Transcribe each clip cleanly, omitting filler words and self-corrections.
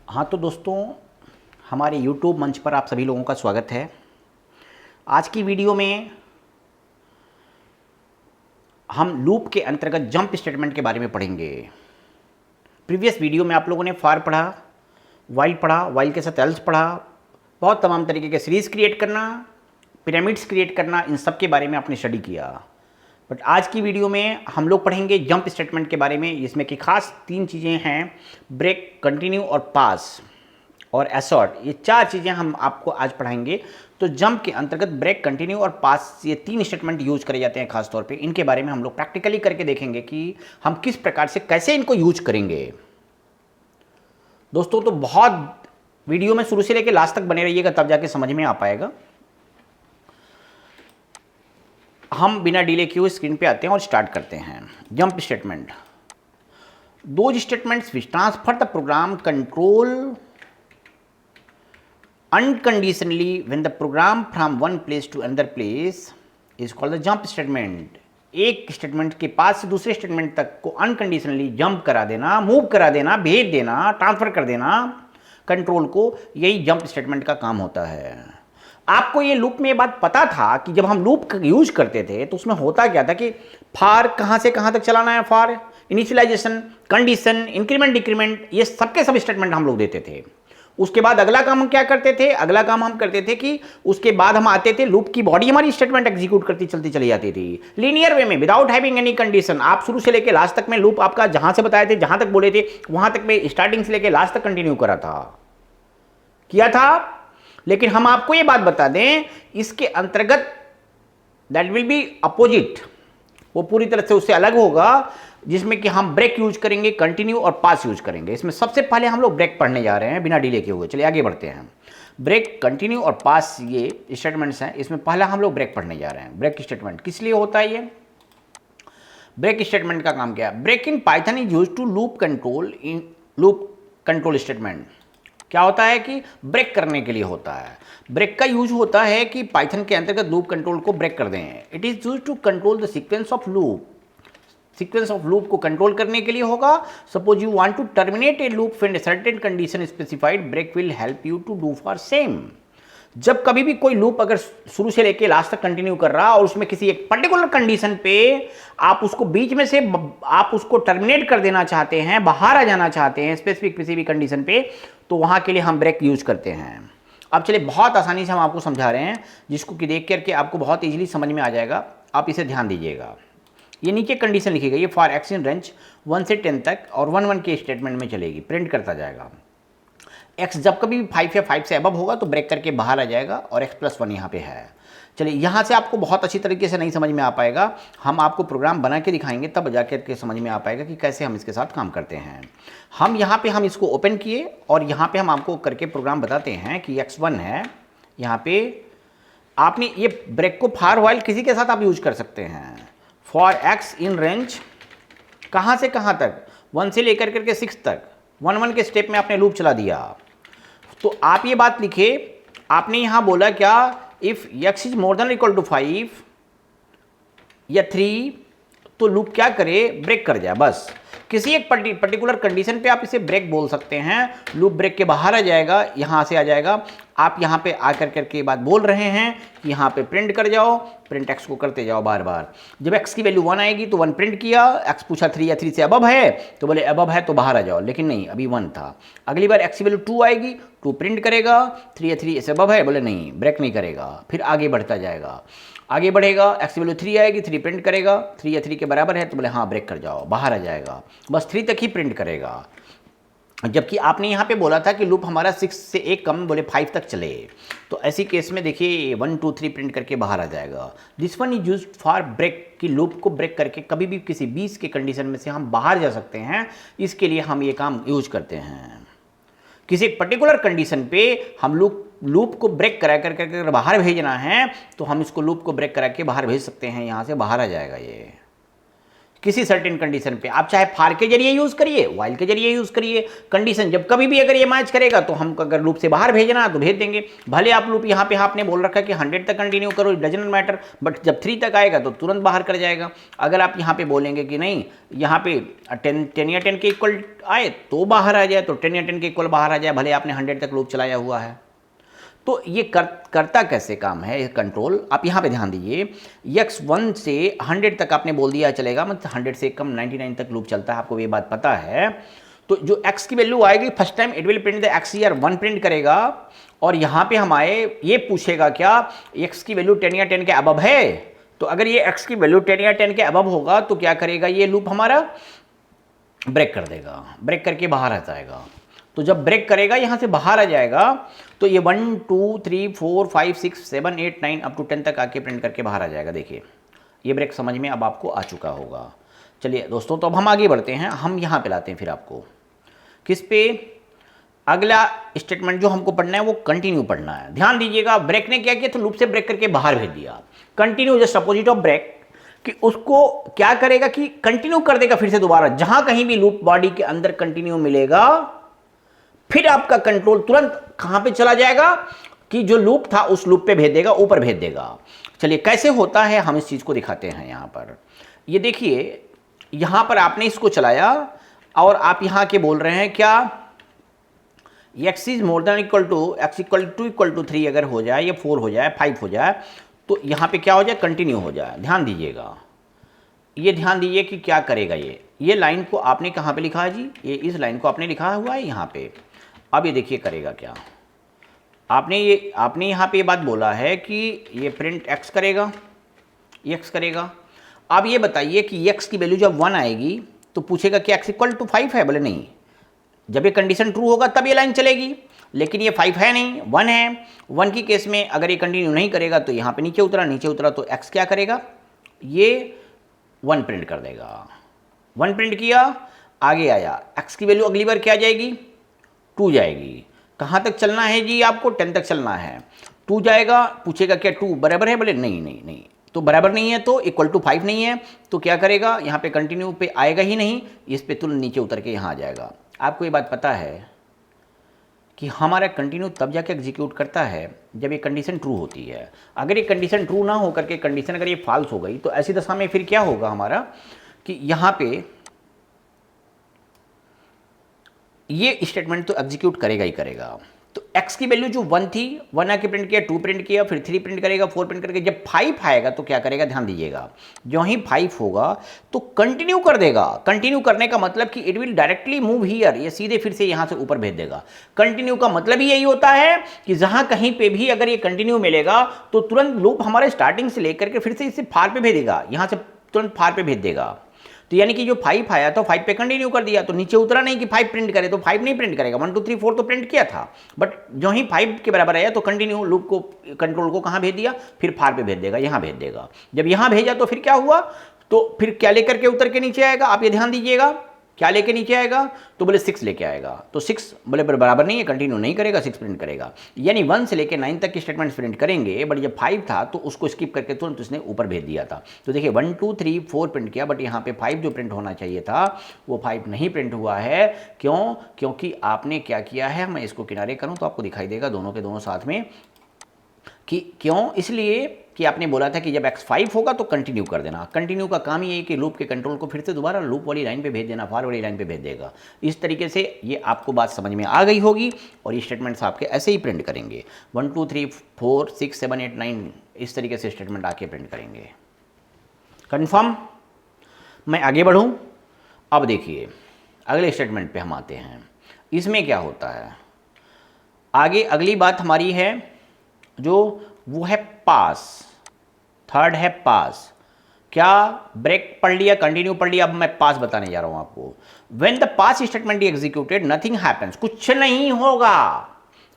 हाँ तो दोस्तों, हमारे YouTube मंच पर आप सभी लोगों का स्वागत है। आज की वीडियो में हम लूप के अंतर्गत जंप स्टेटमेंट के बारे में पढ़ेंगे। प्रीवियस वीडियो में आप लोगों ने फॉर पढ़ा, वाइल के साथ एल्स पढ़ा, बहुत तमाम तरीके के सीरीज़ क्रिएट करना, पिरामिड्स क्रिएट करना, इन सब के बारे में आपने स्टडी किया। बट आज की वीडियो में हम लोग पढ़ेंगे जंप स्टेटमेंट के बारे में, जिसमें कि खास 3 चीज़ें हैं: ब्रेक, कंटिन्यू और पास और असॉर्ट। ये 4 चीज़ें हम आपको आज पढ़ाएंगे। तो जंप के अंतर्गत ब्रेक, कंटिन्यू और पास, ये 3 स्टेटमेंट यूज करे जाते हैं खास तौर पे। इनके बारे में हम लोग प्रैक्टिकली करके देखेंगे कि हम किस प्रकार से कैसे इनको यूज करेंगे। दोस्तों तो बहुत वीडियो में शुरू से लेकर लास्ट तक बने रहिएगा, तब जाके समझ में आ पाएगा। हम बिना डिले किए हुए स्क्रीन पे आते हैं और स्टार्ट करते हैं। Jump statement: those statements which transfer the program control unconditionally when the program from one place to another place is called the jump statement। एक स्टेटमेंट के पास से दूसरे स्टेटमेंट तक को अनकंडीशनली जंप करा देना, मूव करा देना, भेज देना, ट्रांसफर कर देना कंट्रोल को, यही जंप स्टेटमेंट का काम होता है। आपको ये लूप में ये बात पता था कि जब हम लूप यूज करते थे तो उसमें होता क्या था कि फार कहाँ से कहाँ तक चलाना है, फार, इनिशियलाइजेशन, कंडीशन, इंक्रीमेंट, डिक्रीमेंट, ये सबके सब स्टेटमेंट हम लोग देते थे। उसके बाद अगला काम हम क्या करते थे? अगला काम हम करते थे कि उसके बाद हम आते थे, लूप की बॉडी हमारी स्टेटमेंट एग्जीक्यूट करती चलती चली जाती थी लीनियर वे में, विदाउट हैविंग एनी कंडीशन। आप शुरू से लेकर लास्ट तक में लूप आपका जहां से बताए थे, जहां तक बोले थे, वहां तक में स्टार्टिंग से लेकर लास्ट तक कंटिन्यू किया था। लेकिन हम आपको यह बात बता दें, इसके अंतर्गत दैट विल बी अपोजिट, वो पूरी तरह से उससे अलग होगा, जिसमें कि हम ब्रेक यूज करेंगे, कंटिन्यू और पास यूज करेंगे। इसमें सबसे पहले हम लोग ब्रेक पढ़ने जा रहे हैं बिना डिले किए हुए। चलिए आगे बढ़ते हैं। ब्रेक, कंटिन्यू और पास ये स्टेटमेंट्स हैं। इसमें पहला हम लोग ब्रेक पढ़ने जा रहे हैं। ब्रेक स्टेटमेंट किस लिए होता है? ये ब्रेक स्टेटमेंट का काम क्या है? Break in Python is use to loop control statement. क्या होता है कि ब्रेक करने के लिए होता है। ब्रेक का यूज होता है कि पाइथन के अंतर्गत लूप कंट्रोल को ब्रेक कर दें। It is use to control the sequence of loop. Sequence of loop को कंट्रोल करने के लिए होगा। Suppose you want to terminate a loop when certain condition specified, break will help you to do for same. जब कभी भी कोई loop अगर शुरू से लेके लास्ट तक कंटिन्यू कर रहा और उसमें किसी एक पर्टिकुलर कंडीशन पे आप उसको बीच में से आप उसको टर्मिनेट कर देना चाहते हैं, बाहर आ जाना चाहते हैं स्पेसिफिक किसी भी कंडीशन पे, तो वहां के लिए हम ब्रेक यूज करते हैं। अब चलिए बहुत आसानी से हम आपको समझा रहे हैं, जिसको कि देख करके आपको बहुत इजीली समझ में आ जाएगा। आप इसे ध्यान दीजिएगा। ये नीचे कंडीशन लिखी गई है, फॉर एक्स इन रेंज 1 से 10 तक और 1 के स्टेटमेंट में चलेगी, प्रिंट करता जाएगा। एक्स जब कभी भी 5 या 5 से अबव होगा तो ब्रेक करके बाहर आ जाएगा, और x+1 यहाँ पे है। चलिए यहाँ से आपको बहुत अच्छी तरीके से नहीं समझ में आ पाएगा, हम आपको प्रोग्राम बना के दिखाएंगे, तब जाकर के समझ में आ पाएगा कि कैसे हम इसके साथ काम करते हैं। हम यहाँ पे हम इसको ओपन किए और यहाँ पे हम आपको करके प्रोग्राम बताते हैं कि x1 है। यहाँ पे आपने ये ब्रेक को फॉर व्हाइल किसी के साथ आप यूज कर सकते हैं। फॉर एक्स इन रेंज कहाँ से कहाँ तक? 1 से लेकर करके 6 तक 1 के स्टेप में आपने लूप चला दिया। तो आप ये बात लिखे, आपने यहां बोला क्या? If x is more than equal to 5 या 3, तो लूप क्या करे? ब्रेक कर जाए। बस किसी एक पर्टिकुलर कंडीशन पे आप इसे ब्रेक बोल सकते हैं। लूप ब्रेक के बाहर आ जाएगा, यहां से आ जाएगा। आप यहां पे आकर करके बात बोल रहे हैं कि यहां पे प्रिंट कर जाओ, प्रिंट x को करते जाओ बार बार। जब x की वैल्यू 1 आएगी तो 1 प्रिंट किया, x पूछा 3 या 3 से अबव है तो बोले अबव है तो बाहर आ जाओ, लेकिन नहीं, अभी 1 था। अगली बार x की वैल्यू 2 आएगी, 2 प्रिंट करेगा, 3 या 3 से अबव है, बोले नहीं, ब्रेक नहीं करेगा। फिर आगे बढ़ता जाएगा, आगे बढ़ेगा, x की वैल्यू 3 आएगी, 3 प्रिंट करेगा, 3 या 3 के बराबर है तो बोले हाँ ब्रेक कर जाओ, बाहर आ जाएगा। बस 3 तक ही प्रिंट करेगा। जबकि आपने यहाँ पे बोला था कि लूप हमारा 6 से एक कम, बोले 5 तक चले, तो ऐसी केस में देखिए 1 2 3 प्रिंट करके बाहर आ जाएगा। This one is use for break, कि लूप को ब्रेक करके कभी भी किसी 20 के कंडीशन में से हम बाहर जा सकते हैं। इसके लिए हम ये काम यूज करते हैं। किसी पर्टिकुलर कंडीशन पे हम लूप को ब्रेक करा करके अगर बाहर भेजना है तो हम इसको लूप को ब्रेक करा के बाहर भेज सकते हैं, यहाँ से बाहर आ जाएगा। ये किसी सर्टेन कंडीशन पे, आप चाहे फार के जरिए यूज करिए, वाइल के जरिए यूज करिए, कंडीशन जब कभी भी अगर ये मैच करेगा तो हम अगर लूप से बाहर भेजना है तो भेज देंगे। भले आप लूप यहाँ पे आपने बोल रखा है कि 100 तक कंटिन्यू करो, इट डजंट मैटर, बट जब 3 तक आएगा तो तुरंत बाहर कर जाएगा। अगर आप यहाँ पे बोलेंगे कि नहीं यहाँ पे 10 या 10 के इक्वल आए तो बाहर आ जाए, तो 10 या 10 के इक्वल बाहर आ जाए, भले आपने 100 तक लूप चलाया हुआ है। तो ये करता कैसे काम है ये कंट्रोल, आप यहाँ पे ध्यान दीजिए। x1 से 100 तक आपने बोल दिया चलेगा, मतलब 100 से कम 99 तक लूप चलता है, आपको ये बात पता है। तो जो x की वैल्यू आएगी first time it will print the x year 1 print करेगा, और यहाँ पे हम आए ये पूछेगा क्या x की वैल्यू 10 या 10 के अबव है, तो अगर ये x की वैल्यू 10 या 10 के अबव होगा तो क्या करेगा ये लूप हमारा ब्रेक कर देगा, ब्रेक करके बाहर आ जाएगा। तो जब ब्रेक करेगा यहाँ से बाहर आ जाएगा तो ये 1 2 3 4 5 6 7 8 9 अप टू 10 तक आके प्रिंट करके बाहर आ जाएगा। देखिए ये ब्रेक समझ में अब आपको आ चुका होगा। चलिए दोस्तों, तो अब हम आगे बढ़ते हैं, हम यहाँ पे लाते हैं फिर आपको किस पे, अगला स्टेटमेंट जो हमको पढ़ना है वो कंटिन्यू पढ़ना है। ध्यान दीजिएगा, ब्रेक ने क्या किया तो लूप से ब्रेक करके बाहर भेज दिया। Continue just opposite of break, कि उसको क्या करेगा कि कंटिन्यू कर देगा फिर से दोबारा, जहां कहीं भी लूप बॉडी के अंदर कंटिन्यू मिलेगा फिर आपका कंट्रोल तुरंत कहां पे चला जाएगा कि जो लूप था उस लूप पे भेज देगा, ऊपर भेज देगा। चलिए कैसे होता है हम इस चीज को दिखाते हैं। यहां पर ये देखिए, यहां पर आपने इसको चलाया और आप यहां के बोल रहे हैं क्या x is more than equal to x equal to 3 अगर हो जाए, या 4 हो जाए, 5 हो जाए, तो यहां पे क्या हो जाए कंटिन्यू हो जाए। ध्यान दीजिएगा, ये ध्यान दीजिए कि क्या करेगा ये लाइन को आपने कहां पे लिखा है जी, ये इस लाइन को आपने लिखा हुआ है यहां पे। अब ये देखिए करेगा क्या, आपने यहाँ पे ये बात बोला है कि ये प्रिंट x करेगा, x करेगा। अब ये बताइए कि x की वैल्यू जब 1 आएगी तो पूछेगा कि x इक्वल टू 5 है, बोले नहीं। जब ये कंडीशन ट्रू होगा तब ये लाइन चलेगी, लेकिन ये 5 है नहीं, 1 है। 1 की केस में अगर ये कंटिन्यू नहीं करेगा तो यहाँ पे नीचे उतरा तो x क्या करेगा, ये 1 प्रिंट कर देगा। 1 प्रिंट किया, आगे आया, x की वैल्यू अगली बार क्या जाएगी 2 जाएगी। कहाँ तक चलना है जी आपको, 10 तक चलना है। 2 जाएगा, पूछेगा क्या 2 बराबर है, बोले नहीं नहीं नहीं, तो बराबर नहीं है तो इक्वल टू 5 नहीं है, तो क्या करेगा यहाँ पे कंटिन्यू पे आएगा ही नहीं, इस पे तुरंत नीचे उतर के यहाँ आ जाएगा। आपको ये बात पता है कि हमारा कंटिन्यू तब जाके एग्जीक्यूट करता है जब ये कंडीशन ट्रू होती है। अगर ये कंडीशन ट्रू ना होकर के कंडीशन अगर ये फॉल्स हो गई तो ऐसी दशा में फिर क्या होगा हमारा कि यहाँ पे ये स्टेटमेंट तो एग्जीक्यूट करेगा ही करेगा। तो x की वैल्यू जो 1 थी, 1 आके प्रिंट किया, 2 प्रिंट किया, फिर 3 प्रिंट करेगा, 4 प्रिंट करके जब 5 आएगा तो क्या करेगा, ध्यान दीजिएगा, जो ही 5 होगा तो कंटिन्यू कर देगा। कंटिन्यू करने का मतलब कि it will directly move here, ये सीधे फिर से यहां से ऊपर भेज देगा। कंटिन्यू का मतलब ही यही होता है कि जहां कहीं पे भी अगर ये कंटिन्यू मिलेगा तो तुरंत लूप हमारे स्टार्टिंग से लेकर के फिर से इसे फार पे भेजेगा, यहां से तुरंत फार पे भेज देगा। तो यानी कि जो 5 आया तो 5 पे कंटिन्यू कर दिया, तो नीचे उतरा नहीं कि 5 प्रिंट करे, तो 5 नहीं प्रिंट करेगा, 1 2 3 4 तो प्रिंट किया था, बट जो ही 5 के बराबर आया तो कंटिन्यू लूप को कंट्रोल को कहाँ भेज दिया, फिर फार पे भेज देगा, यहाँ भेज देगा। जब यहाँ भेजा तो फिर क्या हुआ, तो फिर क्या लेकर के उतर के नीचे आएगा, आप ये ध्यान दीजिएगा, क्या लेके नीचे आएगा, तो बोले 6 लेके आएगा। तो 6 बोले बराबर नहीं है, कंटिन्यू नहीं करेगा, 6 प्रिंट करेगा। यानी 1 से लेके 9 तक के स्टेटमेंट्स प्रिंट करेंगे, बट जब 5 था तो उसको स्किप करके तुरंत उसने ऊपर भेज दिया था। तो देखिए 1 2 3 4 प्रिंट किया, बट यहाँ पे 5 जो प्रिंट होना चाहिए था वो 5 नहीं प्रिंट हुआ है। क्यों, क्योंकि आपने क्या किया है, मैं इसको किनारे करूँ तो आपको दिखाई देगा दोनों के दोनों साथ में कि क्यों, इसलिए कि आपने बोला था कि जब x 5 होगा तो कंटिन्यू कर देना। कंटिन्यू का काम ये है कि लूप के कंट्रोल को फिर से दोबारा लूप वाली लाइन पे भेज देना, फार वाली लाइन पे भेज देगा। इस तरीके से ये आपको बात समझ में आ गई होगी, और ये स्टेटमेंट्स आपके ऐसे ही प्रिंट करेंगे, 1 2 3 4 6 7 8 9 इस तरीके से स्टेटमेंट आके प्रिंट करेंगे। कन्फर्म? मैं आगे बढ़ूँ। अब देखिए अगले स्टेटमेंट पे हम आते हैं। इसमें क्या होता है, आगे अगली बात हमारी है जो वो है पास, थर्ड है पास। क्या ब्रेक पढ़ लिया, कंटिन्यू पढ़ लिया, अब मैं पास बताने जा रहा हूं आपको। When the pass statement is executed nothing happens, कुछ नहीं होगा,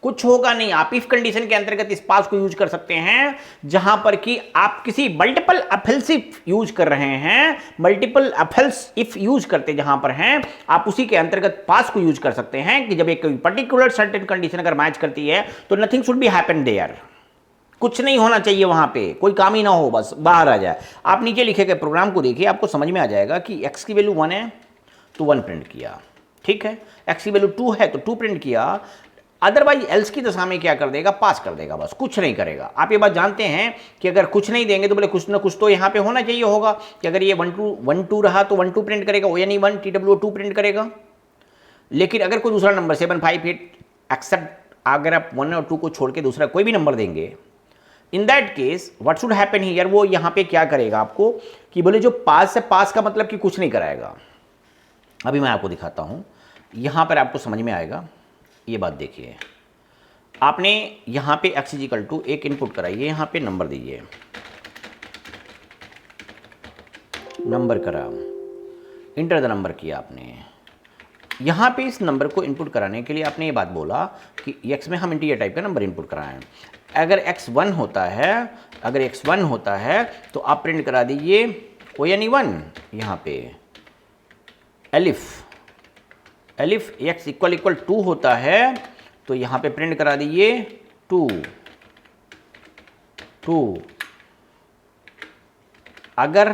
कुछ होगा नहीं। आप इफ कंडीशन के अंतर्गत इस पास को यूज कर सकते हैं जहां पर कि आप किसी मल्टीपल एल्स इफ यूज कर रहे हैं, मल्टीपल एल्स इफ यूज करते जहां पर हैं, आप उसी के अंतर्गत पास को यूज कर सकते हैं कि जब एक पर्टिकुलर सर्टेन कंडीशन अगर मैच करती है तो nothing should be happen there, कुछ नहीं होना चाहिए वहां पे, कोई काम ही ना हो, बस बाहर आ जाए। आप नीचे लिखे गए प्रोग्राम को देखिए, आपको समझ में आ जाएगा कि x की वैल्यू 1 है तो 1 प्रिंट किया, ठीक है, x की वैल्यू 2 है तो 2 प्रिंट किया। अदरवाइज एल्स की दशा में क्या कर देगा, पास कर देगा, बस कुछ नहीं करेगा। आप ये बात जानते हैं कि अगर कुछ नहीं देंगे तो बोले कुछ ना कुछ तो यहाँ पे होना चाहिए होगा, कि अगर ये 1 2 रहा तो 1 2 प्रिंट करेगा, ओ यानी 1 TW2 प्रिंट करेगा। लेकिन अगर कोई दूसरा नंबर 7 5 8 एक्सेप्ट, अगर आप 1 और 2 को छोड़ के दूसरा कोई भी नंबर देंगे, इन that case what should happen here, वो यहाँ पे क्या करेगा आपको कि बोले जो पास से पास का मतलब कि कुछ नहीं कराएगा। अभी मैं आपको दिखाता हूँ, यहाँ पर आपको समझ में आएगा। ये बात देखिए, आपने यहाँ पे x इजिकल टू एक इनपुट कराइए, यहाँ पे नंबर दीजिए, नंबर करा, इंटर द नंबर किया आपने। यहाँ पे इस नंबर को इनपुट कराने के लिए आपने ये बात बोला कि x में हम इंटीजर टाइप का नंबर इनपुट कराएं। अगर x 1 होता है, अगर x 1 होता है तो आप प्रिंट करा दीजिए ओ यानी 1, यहाँ पे elif, elif x equal equal 2 होता है तो यहाँ पे प्रिंट करा दीजिए 2 2। अगर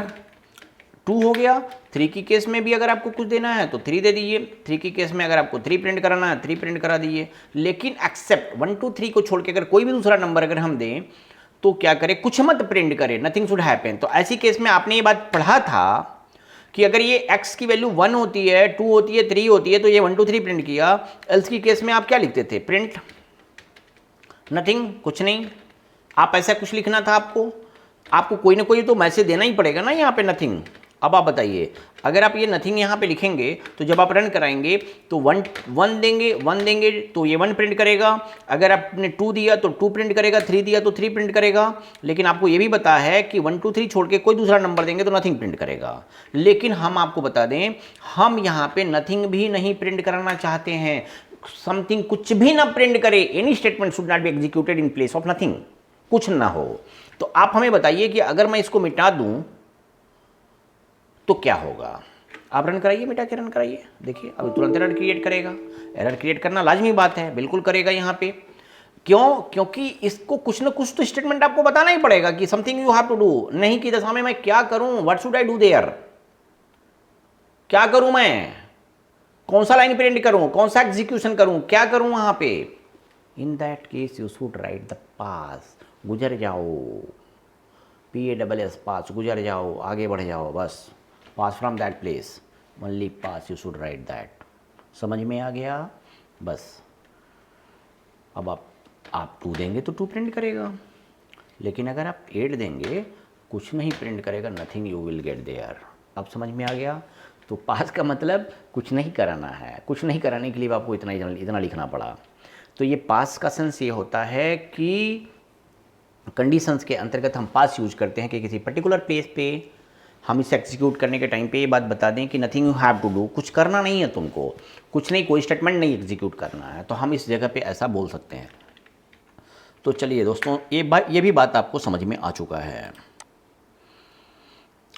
2 हो गया, 3 की केस में भी अगर आपको कुछ देना है तो 3 दे दीजिए, 3 की केस में अगर आपको 3 प्रिंट कराना है 3 प्रिंट करा दीजिए। लेकिन एक्सेप्ट 1 2 3 को छोड़ के अगर कोई भी दूसरा नंबर अगर हम दें तो क्या करें, कुछ मत प्रिंट करें, नथिंग शुड हैपन। तो ऐसी केस में आपने ये बात पढ़ा था कि अगर ये x की वैल्यू 1 होती है, 2 होती है, 3 होती है तो ये 1 2 3 प्रिंट किया। एल्स की केस में आप क्या लिखते थे, प्रिंट नथिंग, कुछ नहीं। आप ऐसा कुछ लिखना था आपको कोई ना कोई तो मैसेज देना ही पड़ेगा ना यहाँ पे, नथिंग। अब आप बताइए, अगर आप ये नथिंग यहाँ पे लिखेंगे तो जब आप रन कराएंगे तो 1 देंगे तो ये 1 प्रिंट करेगा। अगर आपने 2 दिया तो 2 प्रिंट करेगा, 3 दिया तो 3 प्रिंट करेगा। लेकिन आपको ये भी पता है कि 1 2 3 छोड़ के कोई दूसरा नंबर देंगे तो नथिंग प्रिंट करेगा। लेकिन हम आपको बता दें, हम यहाँ पे नथिंग भी नहीं प्रिंट कराना चाहते हैं, समथिंग कुछ भी ना प्रिंट करे। Any statement should not be executed in place of nothing, कुछ ना हो। तो आप हमें बताइए कि अगर मैं इसको मिटा दूं तो क्या होगा। आप रन कराइए, मिटा के रन कराइए, देखिए अभी तुरंत एरर क्रिएट करेगा। एरर क्रिएट करना लाजमी बात है, बिल्कुल करेगा यहाँ पे। क्यों? क्योंकि इसको कुछ ना कुछ तो स्टेटमेंट आपको बताना ही पड़ेगा कि something you have to do. नहीं की दशा में मैं क्या करूं, what should I do there, क्या करूं मैं, कौन सा लाइन प्रिंट करूं, कौन सा एग्जीक्यूशन करूं, क्या करूं वहां पे। In that case you should write the pass, गुजर जाओ, PASS पास, गुजर जाओ, आगे बढ़ जाओ, बस pass from that place, only pass, you should write that. समझ में आ गया? बस अब आप 2 देंगे तो 2 प्रिंट करेगा, लेकिन अगर आप 8 देंगे कुछ नहीं प्रिंट करेगा, nothing you will get there. अब समझ में आ गया? तो पास का मतलब कुछ नहीं कराना है, कुछ नहीं कराने के लिए आपको इतना लिखना पड़ा। तो ये पास का सेंस ये होता है कि कंडीशंस के अंतर्गत हम पास यूज करते हैं कि किसी पर्टिकुलर प्लेस पे हम इसे एग्जीक्यूट करने के टाइम पे ये बात बता दें कि nothing you have to do, कुछ करना नहीं है तुमको, कुछ नहीं, कोई स्टेटमेंट नहीं एग्जीक्यूट करना है, तो हम इस जगह पे ऐसा बोल सकते हैं। तो चलिए दोस्तों, ये भी बात आपको समझ में आ चुका है।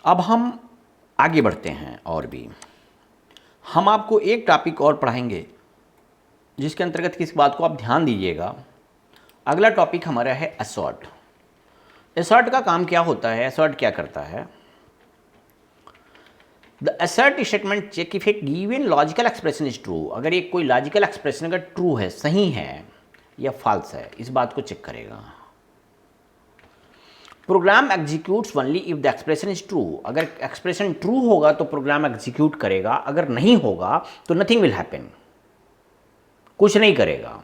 अब हम आगे बढ़ते हैं और भी, हम आपको एक टॉपिक और पढ़ाएंगे जिसके अंतर्गत किस बात को आप ध्यान दीजिएगा। अगला टॉपिक हमारा है असॉर्ट। असॉर्ट का काम क्या होता है, असॉर्ट क्या करता है? The assert statement check if a given logical expression is true. अगर एक कोई लॉजिकल एक्सप्रेशन अगर ट्रू है, सही है या फॉल्स है, इस बात को चेक करेगा। Program executes only if the expression is true. अगर एक्सप्रेशन ट्रू होगा तो प्रोग्राम एग्जीक्यूट करेगा, अगर नहीं होगा तो नथिंग विल हैपन, कुछ नहीं करेगा।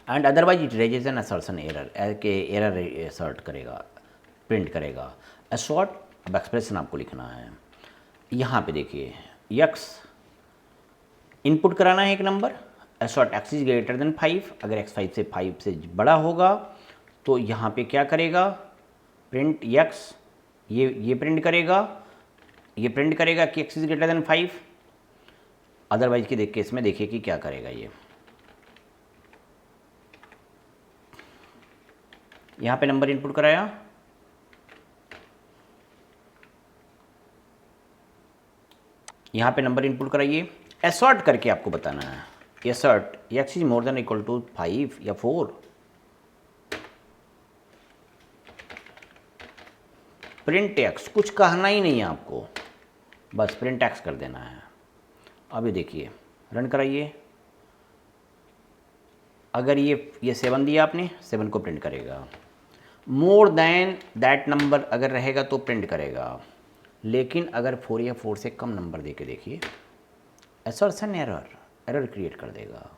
And otherwise it raises an assertion error, के एरर असर्ट करेगा, प्रिंट करेगा। असॉर्ट, अब एक्सप्रेशन आपको लिखना है। यहाँ पे देखिए, x इनपुट कराना है एक number, assort x is greater than 5। अगर x 5 से बड़ा होगा तो यहाँ पे क्या करेगा, प्रिंट x, ये प्रिंट करेगा, ये प्रिंट करेगा कि x is greater than 5। Otherwise के केस में देखिए कि क्या करेगा। ये यहाँ पे नंबर इनपुट कराया, यहाँ पे नंबर इनपुट कराइए, असॉर्ट करके आपको बताना है। Assert x is more than equal to 5 या 4, प्रिंट एक्स, कुछ कहना ही नहीं है आपको, बस प्रिंट एक्स कर देना है। अभी देखिए, रन कराइए। अगर ये 7 दिया आपने, 7 को प्रिंट करेगा। मोर देन दैट नंबर अगर रहेगा तो प्रिंट करेगा, लेकिन अगर 4 या 4 से कम नंबर दे के देखिए, असर्शन एरर क्रिएट कर देगा।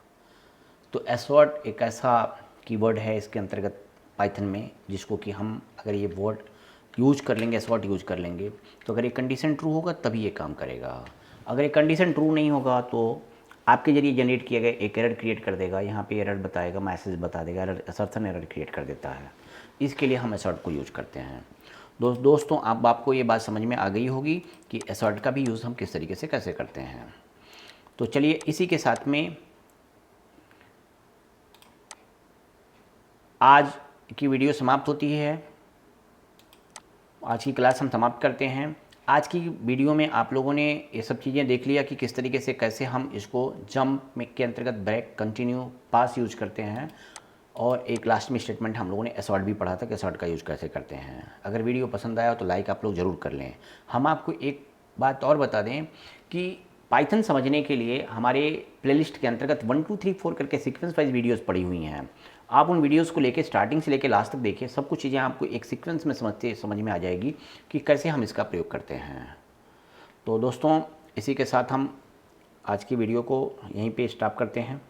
तो एसवर्ट एक ऐसा कीवर्ड है इसके अंतर्गत पाइथन में, जिसको कि हम अगर ये वर्ड यूज कर लेंगे, एसवर्ट यूज कर लेंगे, तो अगर ये कंडीशन ट्रू होगा तभी ये काम करेगा। अगर ये कंडीशन ट्रू नहीं होगा तो आपके जरिए जनरेट किया गया एक एरर क्रिएट कर देगा। यहाँ पे एरर बताएगा, मैसेज बता देगा, एरर असर्शन एरर क्रिएट कर देता है। इसके लिए हम एसवर्ट को यूज करते हैं। दोस्तों अब आपको ये बात समझ में आ गई होगी कि एसवर्ट का भी यूज़ हम किस तरीके से कैसे करते हैं। तो चलिए इसी के साथ में आज की वीडियो समाप्त होती है। आज की क्लास हम समाप्त करते हैं। आज की वीडियो में आप लोगों ने ये सब चीज़ें देख लिया कि किस तरीके से कैसे हम इसको जंप के अंतर्गत ब्रेक, कंटिन्यू, पास यूज करते हैं, और एक लास्ट में स्टेटमेंट हम लोगों ने असॉर्ट भी पढ़ा था कि असॉर्ट का यूज़ कैसे करते हैं। अगर वीडियो पसंद आया तो लाइक आप लोग ज़रूर कर लें। हम आपको एक बात और बता दें कि पाइथन समझने के लिए हमारे प्लेलिस्ट के अंतर्गत 1 2 3 4 करके सीक्वेंस वाइज वीडियोस पड़ी हुई हैं। आप उन वीडियोस को लेके स्टार्टिंग से लेके लास्ट तक देखिए, सब कुछ चीज़ें आपको एक सीक्वेंस में समझ में आ जाएगी कि कैसे हम इसका प्रयोग करते हैं। तो दोस्तों इसी के साथ हम आज की वीडियो को यहीं पे स्टॉप करते हैं।